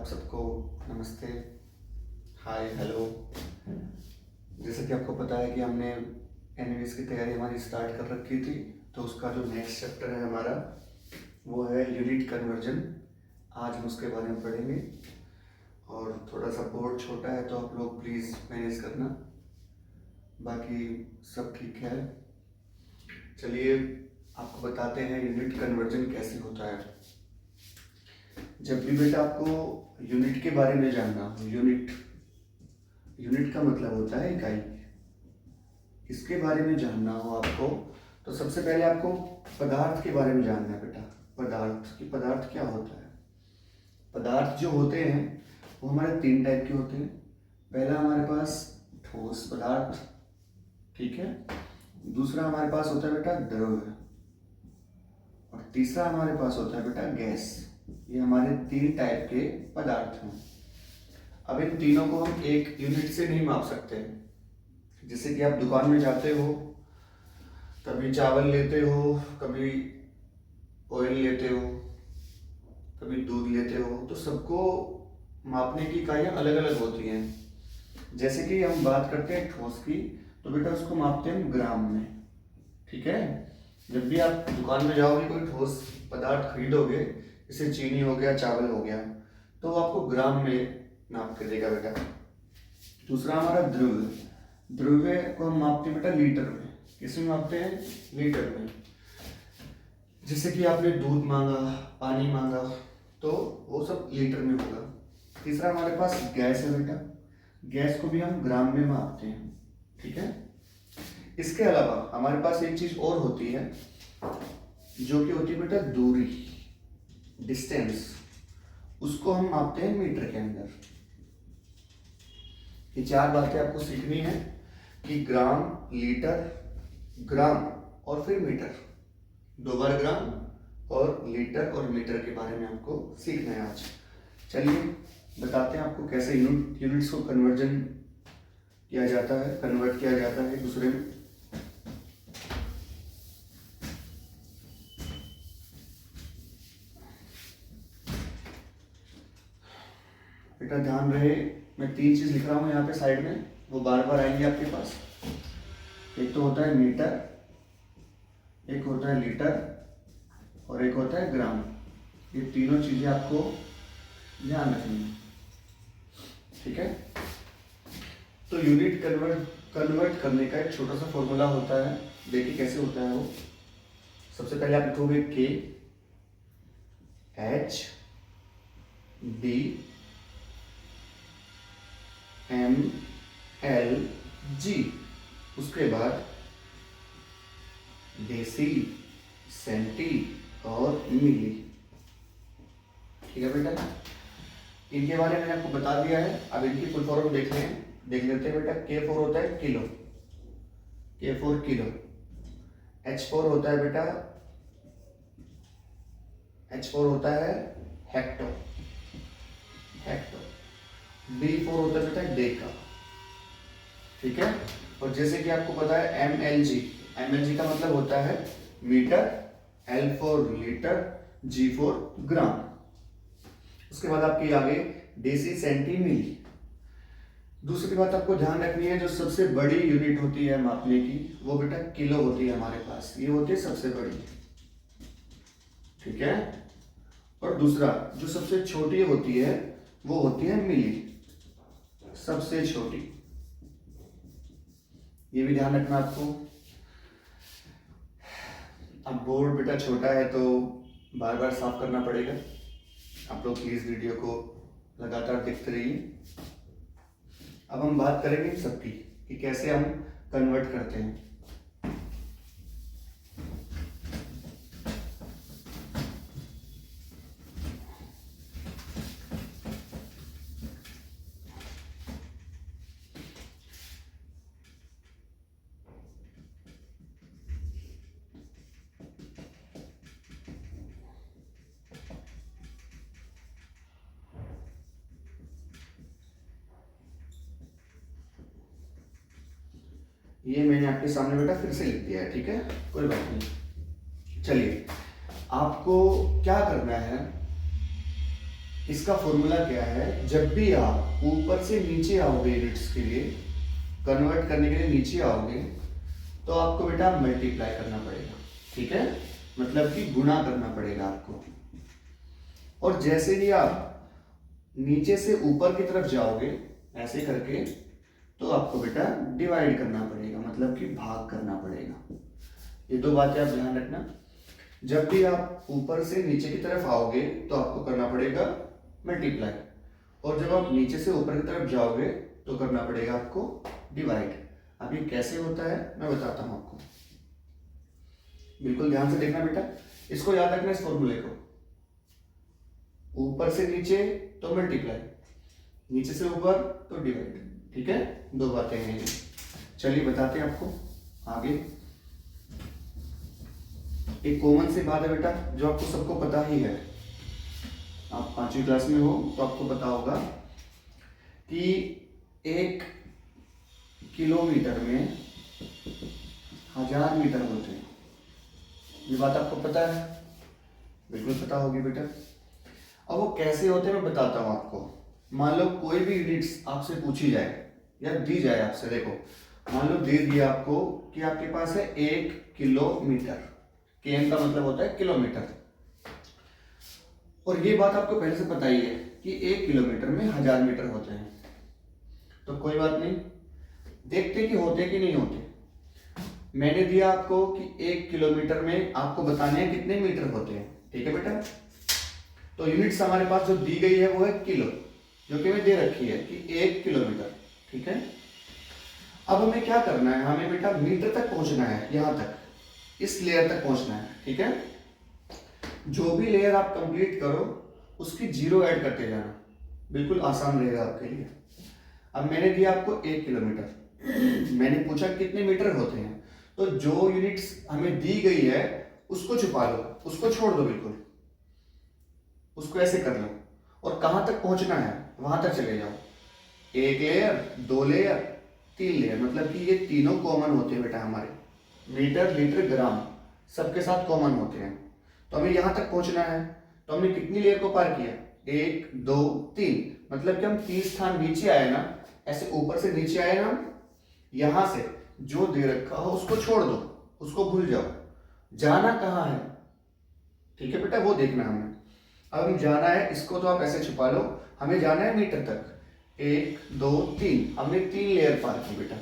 आप सबको नमस्ते, हाय, हेलो। जैसे कि आपको पता है कि हमने एनवीएस की तैयारी हमारी स्टार्ट कर रखी थी, तो उसका जो नेक्स्ट चैप्टर है हमारा वो है यूनिट कन्वर्जन। आज हम उसके बारे में पढ़ेंगे और थोड़ा सा बोर्ड छोटा है तो आप लोग प्लीज़ मैनेज करना, बाकी सब ठीक है। चलिए आपको बताते हैं यूनिट कन्वर्जन कैसे होता है। जब भी बेटा आपको यूनिट के बारे में जानना हो, यूनिट का मतलब होता है इकाई, इसके बारे में जानना हो आपको, तो सबसे पहले आपको पदार्थ के बारे में जानना है बेटा। पदार्थ क्या होता है। पदार्थ जो होते हैं वो हमारे 3 टाइप के होते हैं। पहला हमारे पास ठोस पदार्थ, ठीक है। दूसरा हमारे पास होता है बेटा द्रव, और तीसरा हमारे पास होता है बेटा गैस। ये हमारे 3 टाइप के पदार्थ हैं। अब इन तीनों को हम एक यूनिट से नहीं माप सकते। जैसे कि आप दुकान में जाते हो, कभी चावल लेते हो, कभी ऑयल लेते हो, कभी दूध लेते हो, तो सबको मापने की इकाइयाँ अलग अलग होती हैं। जैसे कि हम बात करते हैं ठोस की, तो बेटा उसको मापते हैं ग्राम में, ठीक है। जब भी आप दुकान में जाओगे, कोई ठोस पदार्थ खरीदोगे, जैसे चीनी हो गया, चावल हो गया, तो वो आपको ग्राम में नाप के देगा बेटा। दूसरा हमारा द्रव्य को हम मापते हैं बेटा लीटर में। किसमें मापते हैं? लीटर में। जैसे कि आपने दूध मांगा, पानी मांगा, तो वो सब लीटर में होगा। तीसरा हमारे पास गैस है बेटा, गैस को भी हम ग्राम में मापते हैं, ठीक है। इसके अलावा हमारे पास एक चीज और होती है जो कि होती है बेटा दूरी, डिस्टेंस। उसको हम मापते हैं मीटर के अंदर। ये 4 बातें आपको सीखनी है कि ग्राम, लीटर, ग्राम और फिर मीटर। 2 बार ग्राम और लीटर और मीटर के बारे में आपको सीखना है आज। चलिए बताते हैं आपको कैसे यूनिट्स को कन्वर्ट किया जाता है एक दूसरे में। बेटा ध्यान रहे, मैं 3 चीज लिख रहा हूँ यहाँ पे साइड में, वो बार बार आएंगे आपके पास। एक तो होता है मीटर, एक होता है लीटर और एक होता है ग्राम। ये तीनों चीजें आपको ध्यान रखनी है, ठीक है। तो यूनिट कन्वर्ट करने का एक छोटा सा फॉर्मूला होता है, देखिए कैसे होता है वो। सबसे पहले आप लिखोगे के H D M L G, उसके बाद डेसी, सेंटी और मिली, ठीक है बेटा। इनके बारे में मैंने आपको बता दिया है। अब इनकी फुल फॉर्म देख लेते हैं बेटा। K4 होता है किलो, K4 किलो। H4 होता है बेटा, H4 होता है हेक्टो, D4 होता है बेटा डेका, ठीक है। और जैसे कि आपको पता है mlg का मतलब होता है metre, L for litre, G for gram. उसके बाद आपकी आगे डेसी, सेंटी, मिली। दूसरी बात आपको ध्यान रखनी है, जो सबसे बड़ी यूनिट होती है मापने की, वो बेटा किलो होती है हमारे पास। ये होती है सबसे बड़ी, ठीक है। और दूसरा जो सबसे छोटी होती है वो होती है मिली, सबसे छोटी। ये भी ध्यान रखना आपको। अब बोर्ड बेटा छोटा है तो बार बार साफ करना पड़ेगा। आप लोग प्लीज वीडियो को लगातार देखते रहिए। अब हम बात करेंगे सबकी कि कैसे हम कन्वर्ट करते हैं। ये मैंने आपके सामने बेटा फिर से लिख दिया है, ठीक है, कोई बात नहीं। चलिए आपको क्या करना है, इसका फॉर्मूला क्या है, जब भी आप ऊपर से नीचे आओगे यूनिट्स के लिए कन्वर्ट करने के लिए नीचे आओगे तो आपको बेटा मल्टीप्लाई करना पड़ेगा, ठीक है, मतलब कि गुणा करना पड़ेगा आपको। और जैसे ही आप नीचे से ऊपर की तरफ जाओगे ऐसे करके तो आपको बेटा डिवाइड करना पड़ेगा, मतलब कि भाग करना पड़ेगा। ये दो बातें आप ध्यान रखना। जब भी आप ऊपर से नीचे की तरफ आओगे तो आपको करना पड़ेगा मल्टीप्लाई, और जब आप नीचे से ऊपर की तरफ जाओगे तो करना पड़ेगा आपको डिवाइड। अब ये कैसे होता है मैं बताता हूं आपको, बिल्कुल ध्यान से देखना बेटा। इसको याद रखना, इस फॉर्मूले को, ऊपर से नीचे तो मल्टीप्लाई, नीचे से ऊपर तो डिवाइड, ठीक है, दो बातें हैं ये। चलिए बताते हैं आपको आगे। एक कॉमन सी बात है बेटा जो आपको सबको पता ही है, आप 5वीं क्लास में हो तो आपको पता होगा कि 1 किलोमीटर में 1000 मीटर होते हैं। ये बात आपको पता है, बिल्कुल पता होगी बेटा। अब वो कैसे होते हैं मैं बताता हूं आपको। मान लो कोई भी यूनिट्स आपसे पूछी जाए या दी जाए आपसे, देखो मान लो दे दिया आपको कि आपके पास है 1 किलोमीटर, केएम का मतलब होता है किलोमीटर, और ये बात आपको पहले से पता ही है कि 1 किलोमीटर में 1000 मीटर होते हैं। तो कोई बात नहीं, देखते कि होते कि नहीं होते। मैंने दिया आपको कि 1 किलोमीटर में आपको बताने हैं कितने मीटर होते हैं, ठीक है बेटा। तो यूनिट्स हमारे पास जो दी गई है वो है किलो, जो कि हमें दे रखी है कि 1 किलोमीटर, ठीक है। अब हमें क्या करना है, हमें बेटा मीटर तक पहुंचना है, यहां तक, इस लेयर तक पहुंचना है, ठीक है। जो भी लेयर आप कंप्लीट करो उसकी 0 ऐड करते जाना, बिल्कुल आसान रहेगा आपके लिए। अब मैंने दिया आपको 1 किलोमीटर, मैंने पूछा कितने मीटर होते हैं, तो जो यूनिट्स हमें दी गई है उसको छुपा लो, उसको छोड़ दो, बिल्कुल उसको ऐसे कर लो, और कहां तक पहुंचना है वहां तक चले जाओ। 1 लेयर, 2 लेयर, 3 लेयर, मतलब कि ये तीनों कॉमन होते हैं बेटा हमारे, मीटर लीटर ग्राम सबके साथ कॉमन होते हैं। तो हमें यहां तक पहुंचना है, तो हमने कितनी लेयर को पार किया, 1 2 3, मतलब कि हम 3 स्थान नीचे आए ना, ऐसे ऊपर से नीचे आए ना, यहां से जो दे रखा हो उसको छोड़ दो, उसको भूल जाओ, जाना कहां है, ठीक है बेटा, वो देखना हमें। अब हम जाना है, इसको तो आप ऐसे छुपा लो, हमें जाना है मीटर तक, 1 2 3, हमने 3 लेयर पार की बेटा।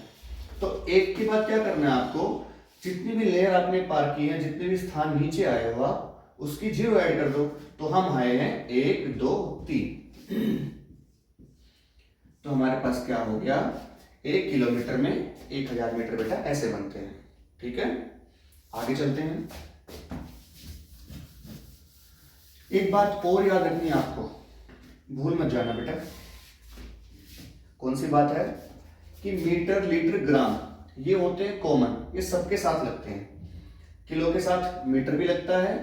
तो एक के बाद क्या करना है आपको, जितनी भी लेयर आपने पार की है, जितने भी स्थान नीचे आए हो आप, उसकी 0 ऐड कर दो। तो हम आए हैं 1 2 3, तो हमारे पास क्या हो गया, 1 किलोमीटर में 1000 मीटर बेटा ऐसे बनते हैं, ठीक है। आगे चलते हैं। एक बात और याद रखनी है आपको, भूल मत जाना बेटा। कौन सी बात है कि मीटर लीटर ग्राम ये होते हैं कॉमन, ये सबके साथ लगते हैं। किलो के साथ मीटर भी लगता है,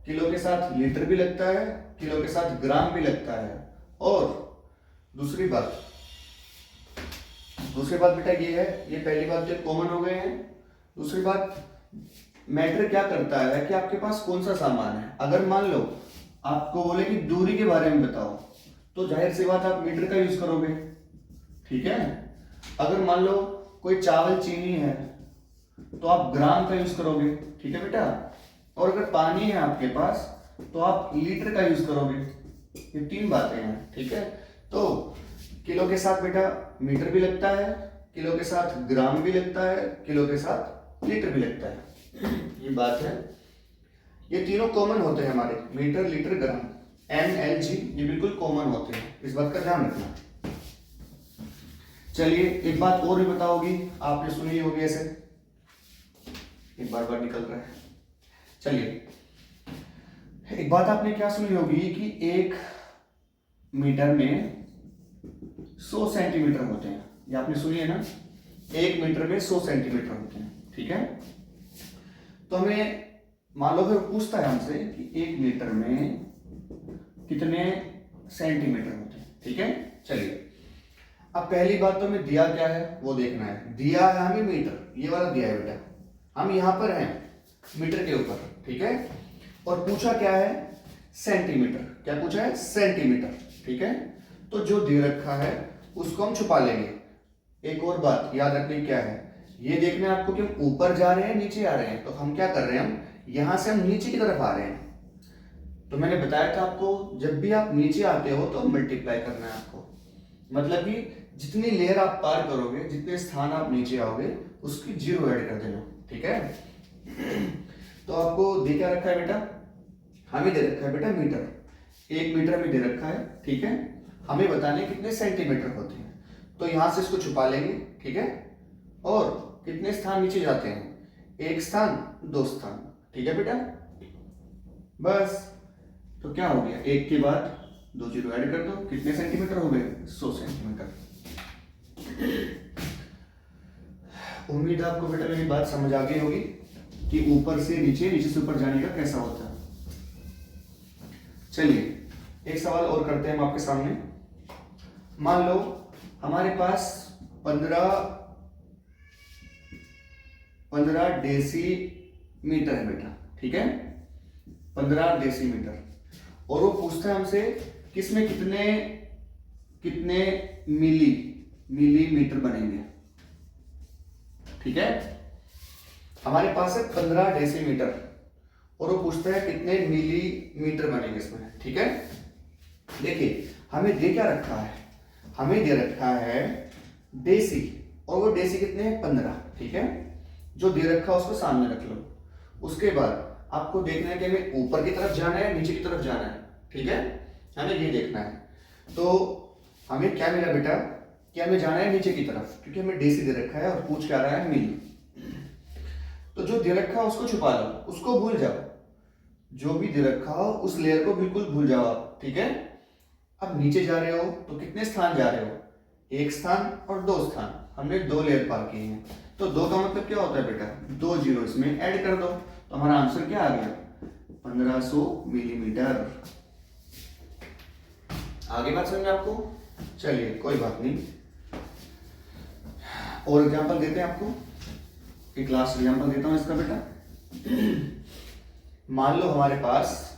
किलो के साथ लीटर भी लगता है, किलो के साथ ग्राम भी लगता है। और दूसरी बात बेटा ये है, ये पहली बात तो कॉमन हो गए हैं। दूसरी बात, मैटर क्या करता है कि आपके पास कौन सा सामान है। अगर मान लो आपको बोले कि दूरी के बारे में बताओ, तो जाहिर सी बात आप मीटर का यूज करोगे, ठीक है। अगर मान लो कोई चावल चीनी है तो आप ग्राम का यूज करोगे, ठीक है बेटा। और अगर पानी है आपके पास तो आप लीटर का यूज करोगे। ये 3 बातें हैं, ठीक है। तो किलो के साथ बेटा मीटर भी लगता है, किलो के साथ ग्राम भी लगता है, किलो के साथ लीटर भी लगता है, ये बात है। ये तीनों कॉमन होते हैं हमारे, मीटर लीटर ग्राम ml g, ये बिल्कुल कॉमन होते हैं, इस बात का ध्यान रखना। चलिए एक बात और भी बताओगी, आपने सुनी होगी ऐसे, एक बार बार निकल रहा है। चलिए एक बात आपने क्या सुनी होगी कि 1 मीटर में 100 सेंटीमीटर होते हैं, ये आपने सुनी है ना, 1 मीटर में 100 सेंटीमीटर होते हैं, ठीक है। तो हमें मान लो फिर पूछता है हमसे कि 1 मीटर में कितने सेंटीमीटर होते हैं, ठीक है। चलिए अब पहली बात तो हमें दिया क्या है वो देखना है। दिया है हमें मीटर, ये वाला दिया है बेटा, हम यहां पर हैं मीटर के ऊपर, ठीक है। और पूछा क्या है सेंटीमीटर। क्या पूछा है? सेंटीमीटर। ठीक है, तो जो दे रखा है उसको हम छुपा लेंगे। एक और बात याद रखनी क्या है, ये देखना है आपको कि हम ऊपर जा रहे हैं नीचे आ रहे हैं। तो हम क्या कर रहे हैं, हम यहां से हम नीचे की तरफ आ रहे हैं। तो मैंने बताया था आपको, जब भी आप नीचे आते हो तो मल्टीप्लाई करना है आपको। मतलब कि जितनी लेयर आप पार करोगे, जितने स्थान आप नीचे आओगे, उसकी 0 ऐड कर देना। ठीक है, तो आपको दे क्या रखा है बेटा? हमें दे रखा है बेटा मीटर। 1 मीटर में दे रखा है। ठीक है, हमें बताने कितने सेंटीमीटर होते हैं। तो यहां से इसको छुपा लेंगे। ठीक है, और कितने स्थान नीचे जाते हैं? 1 स्थान, 2 स्थान। ठीक है बेटा, बस। तो क्या हो गया, 1 के बाद 2 जीरो ऐड कर दो, कितने सेंटीमीटर हो गए? 100 सेंटीमीटर। उम्मीद है आपको बेटा मेरी बात समझ आ गई होगी कि ऊपर से नीचे, नीचे से ऊपर जाने का कैसा होता है। चलिए एक सवाल और करते हैं हम आपके सामने। मान लो हमारे पास 15 डेसीमीटर है बेटा। ठीक है, 15 डेसीमीटर, और वो पूछता है हमसे कि इसमें कितने कितने मिलीमीटर बनेंगे। ठीक है, हमारे पास है 15 डेसीमीटर और वो पूछता है कितने मिलीमीटर बनेंगे इसमें। ठीक है, देखिए हमें दे क्या रखा है, हमें दे रखा है डेसी, और वो डेसी कितने हैं? 15। ठीक है, जो दे रखा है उसको सामने रख लो। उसके बाद आपको देखना है कि हमें ऊपर की तरफ जाना है, नीचे की तरफ जाना है। ठीक है, हमें ये देखना है। तो हमें क्या मिला बेटा कि हमें जाना है नीचे की तरफ, क्योंकि हमें डेसी दे रखा है और पूछ क्या रहा है? मिली। तो जो दे रखा है उसको छुपा लो, उसको भूल जाओ। जो भी दे रखा हो उस लेयर को बिल्कुल भूल जाओ आप। ठीक है, अब नीचे जा रहे हो तो कितने स्थान जा रहे हो? 1 स्थान और 2 स्थान। हमने 2 लेयर पार किए हैं। तो 2 का मतलब क्या होता है बेटा? 2 जीरो इसमें ऐड कर दो, तो हमारा आंसर क्या आ गया? 1500 मिलीमीटर। आगे बात समझ में आपको? चलिए कोई बात नहीं, और एग्जांपल देते हैं आपको। एक लास्ट एग्जांपल देता हूं इसका बेटा। मान लो हमारे पास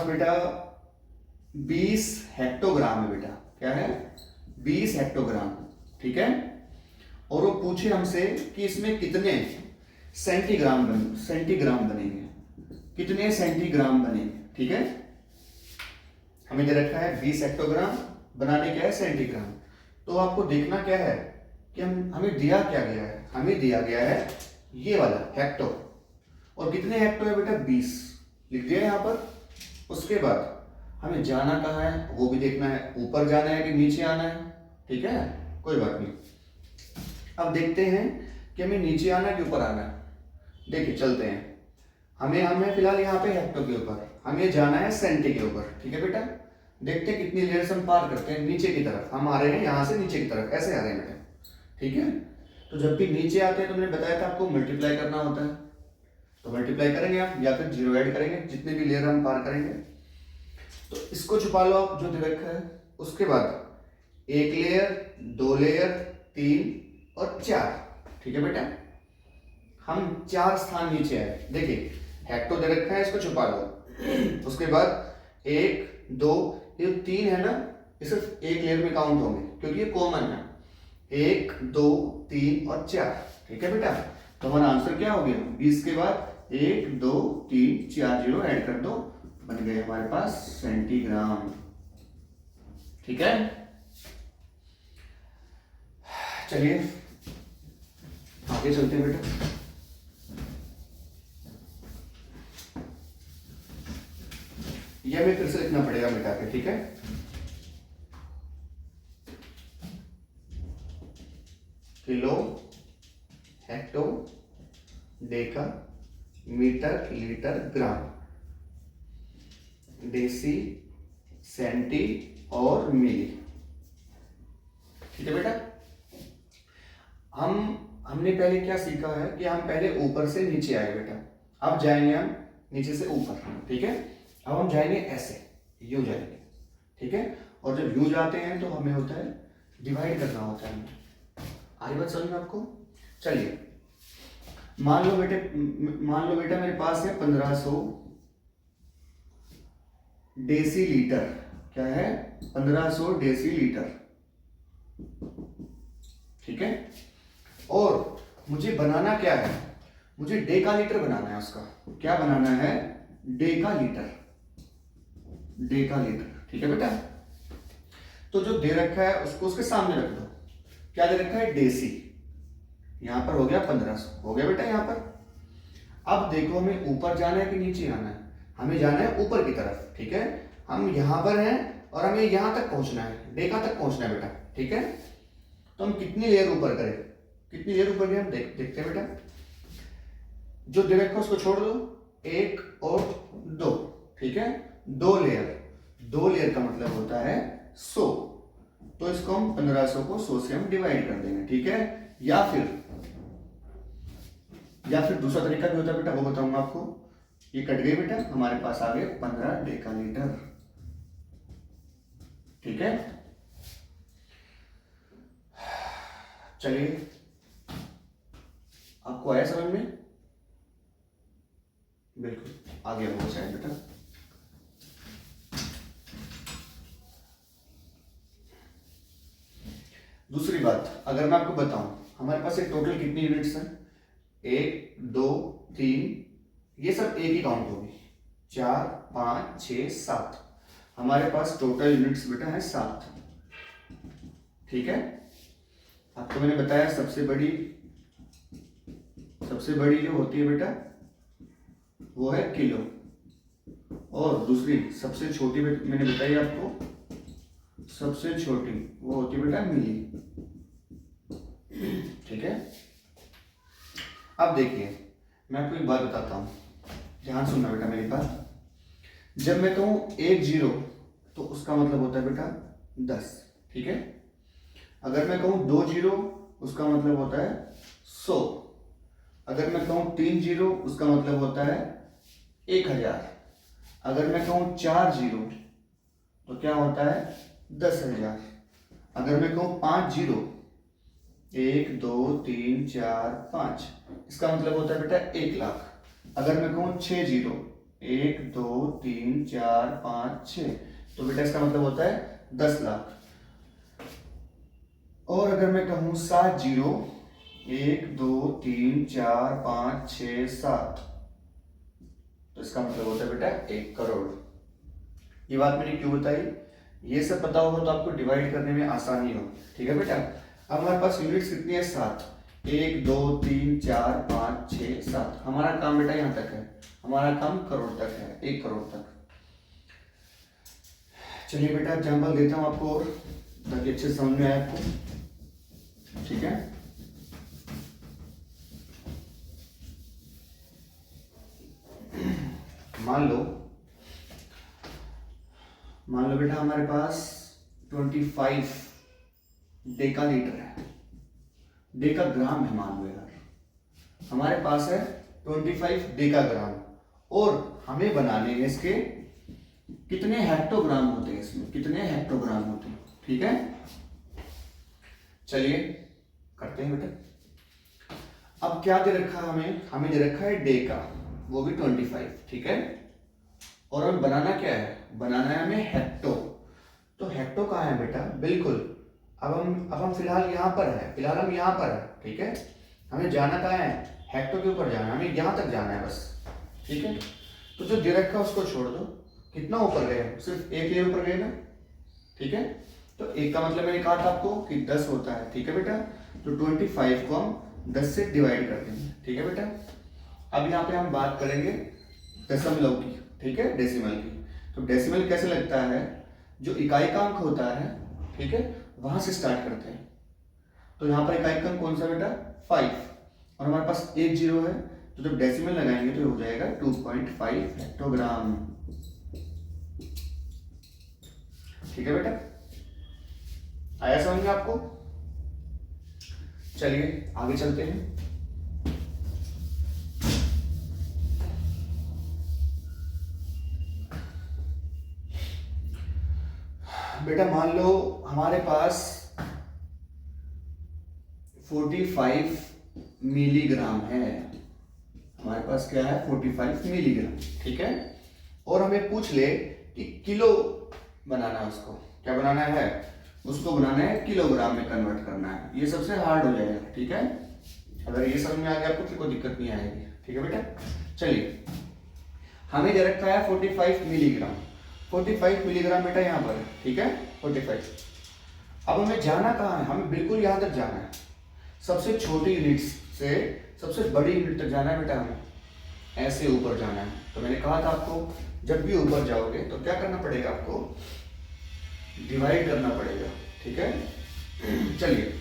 बेटा 20 हेक्टोग्राम है बेटा। क्या है? 20 हेक्टोग्राम। ठीक है, और वो पूछे हमसे कि इसमें कितने सेंटीग्राम बनेंगे, कितने सेंटीग्राम बनेंगे। ठीक है, हमें दे रखा है 20 हेक्टोग्राम, बनाने क्या है? सेंटीग्राम। तो आपको देखना क्या है कि हमें दिया क्या गया है? हमें दिया गया है ये वाला हेक्टो, और कितने हेक्टो है बेटा? 20 लिख दिया यहाँ पर। उसके बाद हमें जाना कहाँ है वो भी देखना है, ऊपर जाना है कि नीचे आना है। ठीक है, कोई बात नहीं। अब देखते हैं कि हमें नीचे आना है कि ऊपर आना है। देखिए चलते हैं, हमें फिलहाल यहाँ पे हेक्टो के ऊपर, हमें जाना है सेंटी के ऊपर। ठीक है बेटा, देखते हैं कितनी लेयर्स हम पार करते हैं नीचे की तरफ। हम आ रहे हैं यहाँ से नीचे की तरफ, ऐसे आ रहे हैं बेटा। ठीक है, तो जब भी नीचे आते हैं तो मैंने बताया था आपको मल्टीप्लाई करना होता है। तो मल्टीप्लाई करेंगे आप, या फिर 0 ऐड करेंगे, जितने भी लेयर हम पार करेंगे। तो इसको छुपा लो आप जो दे रखा है। उसके बाद 1 लेयर, 2 लेयर, 3 और 4। ठीक है बेटा, हम 4 स्थान नीचे आए। देखिए हेक्टो दे रखा है, इसको छुपा लो। उसके बाद 1 2, ये 3 है ना, ये सिर्फ 1 लेयर में काउंट होंगे क्योंकि ये कॉमन है। 1 2 3 और 4। ठीक है बेटा, तो हमारा आंसर क्या हो गया? 20 के बाद 1 2 3 4 जीरो ऐड कर दो, बन गए हमारे पास सेंटीग्राम। ठीक है, चलिए आगे चलते हैं बेटा। यह हमें फिर से लिखना पड़ेगा बेटा के। ठीक है, kilo, hecto, deca, metre, litre, gram, deci, centi और मिली। ठीक है बेटा, हमने पहले क्या सीखा है कि हम पहले ऊपर से नीचे आए बेटा, अब जाएंगे हम नीचे से ऊपर। ठीक है, अब हम जाएंगे ऐसे, यू जाएंगे। ठीक है, और जब यू जाते हैं तो हमें होता है डिवाइड करना होता है। आई बात समझ में आपको? चलिए मान लो बेटा मेरे पास है 1500 डेसीलीटर। क्या है? 1500 डेसीलीटर। ठीक है। और मुझे बनाना क्या है? मुझे डेकालीटर बनाना है उसका। क्या बनाना है? डेकालीटर। ठीक है बेटा। तो जो दे रखा है उसको उसके सामने रख दो। क्या दे रखा है? डेसी। यहां पर हो गया 1500, हो गया बेटा यहां पर। अब देखो हमें ऊपर जाना है कि नीचे आना है? हमें जाना है ऊपर की तरफ। ठीक है। हम यहां पर हैं और हमें यहां तक पहुंचना है, डेका तक पहुंचना है बेटा। ठीक है। तो हम कितनी लेयर ऊपर करें? कितनी लेयर ऊपर गए हम देखते हैं बेटा। जो दे रखा है उसको छोड़ दो, 1 और 2। ठीक है। 2 लेयर का मतलब होता है 100। तो इसको हम 1500 को 100 से हम डिवाइड कर देंगे। ठीक है। या फिर दूसरा तरीका भी होता है बेटा, वो बताऊंगा आपको। ये कट गई बेटा, हमारे पास आ गए 15 डेकालीटर। ठीक है। चलिए, आपको आया समझ में? बिल्कुल, आगे हम शायद बेटा। दूसरी बात, अगर मैं आपको बताऊं हमारे पास एक टोटल कितनी यूनिट्स हैं? 1 2 3, ये सब एक ही काउंट होगी। 4 5 6 7, हमारे पास टोटल यूनिट्स बेटा है 7। ठीक है। आपको मैंने बताया सबसे बड़ी जो होती है बेटा वो है किलो, और दूसरी सबसे छोटी मैंने बताई आपको, सबसे छोटी वो होती है बेटा मिली। ठीक है। अब देखिए, मैं आपको एक बात बताता हूं, ध्यान सुनना बेटा मेरी बात। जब मैं कहूं 1 0 तो उसका मतलब होता है बेटा 10। ठीक है। अगर मैं कहूं 2 0 उसका मतलब होता है 100। अगर मैं कहूं 3 0 उसका मतलब होता है 1000। अगर मैं कहूं 4 0 तो क्या होता है? 10,000। अगर मैं कहूं 5 0, 1 2 3 4 5, इसका मतलब होता है बेटा 1 लाख। अगर मैं कहूं 6 0, 1 2 3 4 5 6, तो बेटा इसका मतलब होता है 10 लाख। और अगर मैं कहूं 7 0, 1 2 3 4 5 6 7, तो इसका मतलब होता है बेटा 1 करोड़। ये बात मैंने क्यों बताई? ये सब पता होगा तो आपको डिवाइड करने में आसानी हो। ठीक है बेटा। अब हमारे पास यूनिट्स कितनी है? 7। 1 2 3 4 5 6 7। हमारा काम बेटा यहाँ तक है, हमारा काम करोड़ तक है, 1 करोड़ तक। चलिए बेटा एग्जाम्पल देता हूँ आपको, और ताकि अच्छे समझ में आए आपको। ठीक है। मान लो बेटा हमारे पास 25 डेकालीटर है, डेकाग्राम है मान लो यार। हमारे पास है 25 डेकाग्राम, और हमें बनाने हैं इसके कितने हेक्टोग्राम होते हैं, इसमें कितने हेक्टोग्राम होते हैं। ठीक है। चलिए करते हैं बेटा। अब क्या दे रखा है हमें दे रखा है डेका, वो भी 25। ठीक है। और हमें बनाना क्या है? बनाना है हमें हेक्टो। तो हेक्टो कहाँ है बेटा? बिल्कुल, अब हम फिलहाल यहाँ पर है। ठीक है। हमें जाना कहाँ है? हेक्टो के ऊपर जाना है, हमें यहाँ तक जाना है बस। ठीक है। तो जो दे रखा है उसको छोड़ दो। कितना ऊपर गए? सिर्फ 1 लेयर ऊपर गए ना। ठीक है। तो 1 का मतलब मैंने कहा था आपको कि 10 होता है। ठीक है बेटा। तो 25 को हम 10 से डिवाइड कर देंगे। ठीक है बेटा। अब यहाँ पे हम बात करेंगे दशमलव की। ठीक है, डेसिमल की। तो डेसिमल कैसे लगता है? जो इकाई का अंक होता है, ठीक है, वहां से स्टार्ट करते हैं। तो यहाँ पर इकाई का अंक कौन सा बेटा? 5, और हमारे पास 1 0 है, तो जब डेसिमल लगाएंगे तो हो जाएगा 2.5 हेक्टोग्राम। ठीक है बेटा, आया समझ में आपको? चलिए आगे चलते हैं। बेटा मान लो हमारे पास 45 मिलीग्राम है। हमारे पास क्या है 45 मिलीग्राम, ठीक है। और हमें पूछ ले कि किलो बनाना है, उसको क्या बनाना है, उसको बनाना है किलोग्राम में कन्वर्ट करना है। ये सबसे हार्ड हो जाएगा, ठीक है। अगर ये समझ में आ गया आपको फिर कोई दिक्कत नहीं आएगी, ठीक है बेटा। चलिए हमें दे रखा है 45 मिलीग्राम, 45 मिलीग्राम बेटा यहाँ पर है, ठीक है 45। अब हमें जाना कहाँ है, हमें बिल्कुल यहाँ तक जाना है, सबसे छोटी यूनिट से सबसे बड़ी यूनिट तक जाना है बेटा, हमें ऐसे ऊपर जाना है। तो मैंने कहा था आपको जब भी ऊपर जाओगे तो क्या करना पड़ेगा, आपको डिवाइड करना पड़ेगा, ठीक है। चलिए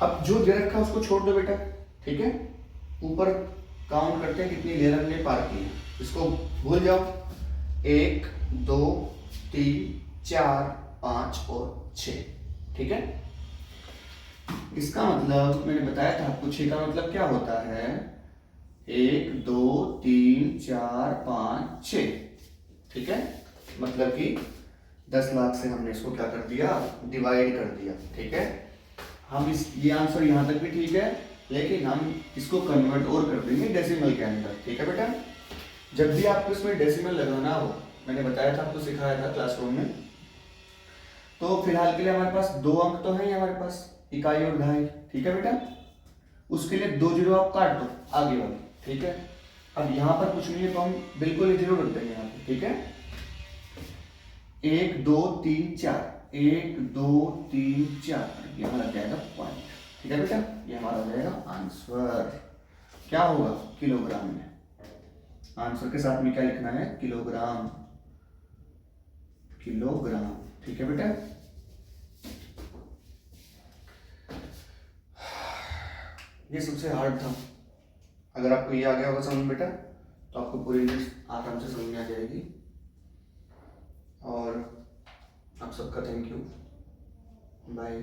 अब जो दे रखा है उसको छोड़ दो बेटा, ठीक है। ऊपर काउंट करते हैं कितनी लेयर हमने पार की है, इसको भूल जाओ। 1 2 3 4 5 और 6, ठीक है। इसका मतलब मैंने बताया था आपको 6 का मतलब क्या होता है, 1 2 3 4 5 6, ठीक है। मतलब कि 10 लाख से हमने इसको क्या कर दिया, डिवाइड कर दिया, ठीक है। हम इस ये आंसर यहाँ तक भी ठीक है, लेकिन हम इसको कन्वर्ट और कर देंगे डेसिमल के अंदर, ठीक है बेटा। जब भी आपको इसमें डेसिमल लगाना हो, मैंने बताया था आपको, सिखाया था क्लासरूम में। तो फिलहाल के लिए हमारे पास 2 अंक तो है हमारे पास, इकाई और दहाई, ठीक है बेटा। उसके लिए 2 जीरो आप काट दो आगे वाले, ठीक है। अब यहाँ पर कुछ नहीं है तो हम बिल्कुल ही जीरो रख देंगे यहाँ पे, ठीक है। 1 2 3 4, 1 2 3 4, यहाँ लग जाएगा पॉइंट, ठीक है बेटा। ये हमारा हो जाएगा आंसर, क्या होगा किलोग्राम में। आंसर के साथ में क्या लिखना है, किलोग्राम, किलोग्राम, ठीक है बेटा। ये सबसे हार्ड था। अगर आपको ये आ गया होगा समझ बेटा तो आपको पूरी इंग्लिश आराम से समझ में आ जाएगी। और आप सबका थैंक यू, बाय।